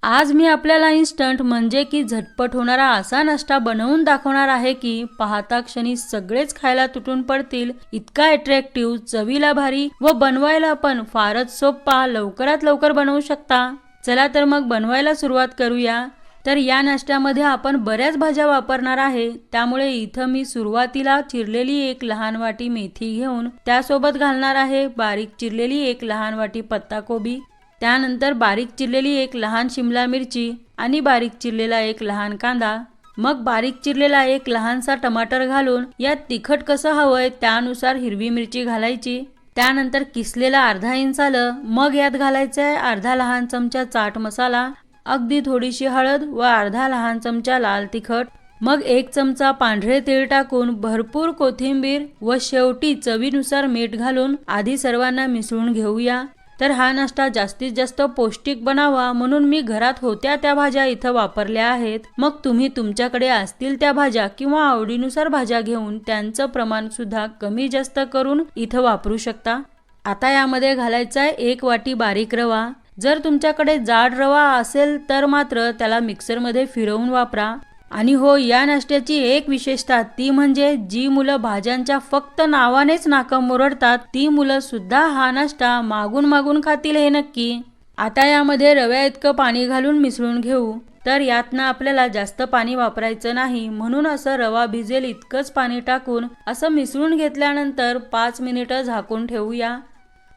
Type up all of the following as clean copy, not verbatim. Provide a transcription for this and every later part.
आज मी आपल्याला इन्स्टंट म्हणजे की झटपट होणारा असा नाश्ता बनवून दाखवणार आहे की पाहता क्षणी सगळेच खायला तुटून पडतील इतका अट्रॅक्टिव्ह, चवीला भारी व बनवायला पण फारच सोपा, लवकरात लवकर बनवू शकता। चला तर मग बनवायला सुरुवात करूया। तर या नाश्त्यामध्ये आपण बऱ्याच भाज्या वापरणार आहे, त्यामुळे इथं मी सुरुवातीला चिरलेली एक लहान वाटी मेथी घेऊन त्यासोबत घालणार आहे बारीक चिरलेली एक लहान वाटी पत्ताकोबी, त्यानंतर बारीक चिरलेली एक लहान शिमला मिरची आणि बारीक चिरलेला एक लहान कांदा, मग बारीक चिरलेला एक लहानसा टमाटर घालून यात तिखट कसं हवंय त्यानुसार हिरवी मिरची घालायची, त्यानंतर किसलेला अर्धा इंच आलं, मग यात घालायचं आहे अर्धा लहान चमचा चाट मसाला, अगदी थोडीशी हळद व अर्धा लहान चमचा लाल तिखट, मग एक चमचा पांढरे तीळ टाकून भरपूर कोथिंबीर व शेवटी चवीनुसार मीठ घालून आधी सर्वांना मिसळून घेऊया। तर हा नाश्ता जास्तीत जास्त पौष्टिक बनावा म्हणून मी घरात होत्या त्या भाज्या इथं वापरल्या आहेत। मग तुम्ही तुमच्याकडे असतील त्या भाज्या किंवा आवडीनुसार भाज्या घेऊन त्यांचं प्रमाण सुद्धा कमी जास्त करून इथं वापरू शकता। आता यामध्ये घालायचा आहे 1 वाटी बारीक रवा। जर तुमच्याकडे जाड रवा असेल तर मात्र त्याला मिक्सरमध्ये फिरवून वापरा। आणि हो, या नाश्त्याची एक विशेषता ती म्हणजे जी मुलं भाज्यांच्या फक्त नावानेच नाकं मुरडतात ती मुलं सुद्धा हा नाश्ता मागून मागून खातील हे नक्की। आता यामध्ये रव्या इतकं पाणी घालून मिसळून घेऊ। तर यातनं आपल्याला जास्त पाणी वापरायचं नाही, म्हणून असं रवा भिजेल इतकंच पाणी टाकून असं मिसळून घेतल्यानंतर 5 मिनिटं झाकून ठेवूया।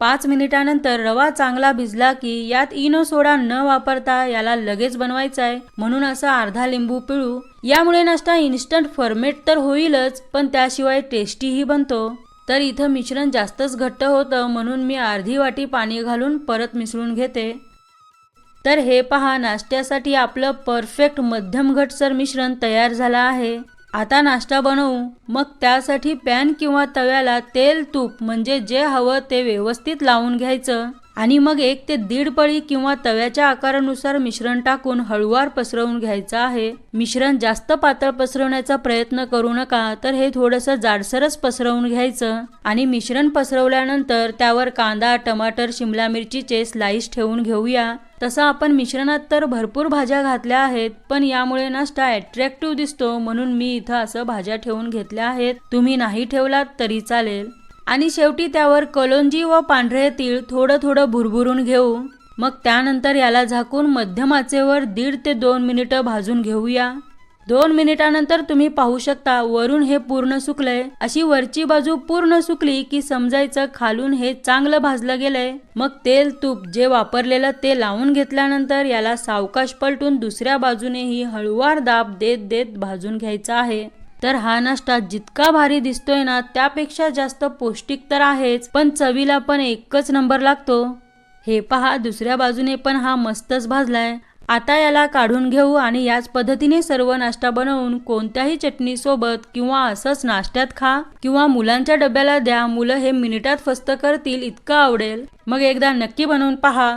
5 मिनिटानंतर रवा चांगला भिजला की यात इनो सोडा न वापरता याला लगेच बनवायचा आहे, म्हणून असा अर्धा लिंबू पिळू। यामुळे नाश्ता इन्स्टंट फॉर्मेट तर होईलच पण त्याशिवाय टेस्टीही बनतो। तर इथं मिश्रण जास्तच घट्ट होतं म्हणून मी अर्धी वाटी पाणी घालून परत मिसळून घेते। तर हे पहा, नाश्त्यासाठी आपलं परफेक्ट मध्यम घटसर मिश्रण तयार झालं आहे। आता नाश्ता बनवू। मग त्यासाठी पॅन किंवा तव्याला तेल तूप म्हणजे जे हवं ते व्यवस्थित लावून घ्यायचं आणि मग 1 ते 1.5 पळी किंवा तव्याच्या आकारानुसार मिश्रण टाकून हळूवार पसरवून घ्यायचं आहे। मिश्रण जास्त पातळ पसरवण्याचा प्रयत्न करू नका, तर हे थोडंसं जाडसरच पसरवून घ्यायचं आणि मिश्रण पसरवल्यानंतर त्यावर कांदा, टमाटर, शिमला मिरचीचे स्लाइस ठेवून घेऊया। तसं आपण मिश्रणात तर भरपूर भाज्या घातल्या आहेत, पण यामुळे नाश्ता अट्रॅक्टिव्ह दिसतो म्हणून मी इथं असं भाज्या ठेवून घेतल्या आहेत, तुम्ही नाही ठेवलात तरी चालेल। आणि शेवटी त्यावर कलोंजी व पांढरे तीळ थोडं थोडं भुरभुरून घेऊ। मग त्यानंतर याला झाकून मध्यम आचेवर 1.5 ते 2 मिनिटं भाजून घेऊया। 2 मिनिटानंतर तुम्ही पाहू शकता वरून हे पूर्ण सुकलंय। अशी वरची बाजू पूर्ण सुकली की समजायचं खालून हे चांगलं भाजलं गेलंय। मग तेल तूप जे वापरलेलं ते लावून घेतल्यानंतर याला सावकाश पलटून दुसऱ्या बाजूनेही हळूवार दाब देत देत भाजून घ्यायचा आहे। तर हा नाश्ता जितका भारी दिसतोय ना त्यापेक्षा जास्त पौष्टिक तर आहेच, पण चवीला पण एकच नंबर लागतो। हे पहा, दुसऱ्या बाजूने पण हा मस्तच भाजलाय। आता याला काढून घेऊ आणि याच पद्धतीने सर्व नाश्ता बनवून कोणत्याही चटणी सोबत किंवा असंच नाश्त्यात खा किंवा मुलांच्या डब्याला द्या, मुलं हे मिनिटात फस्त करतील इतकं आवडेल। मग एकदा नक्की बनवून पहा।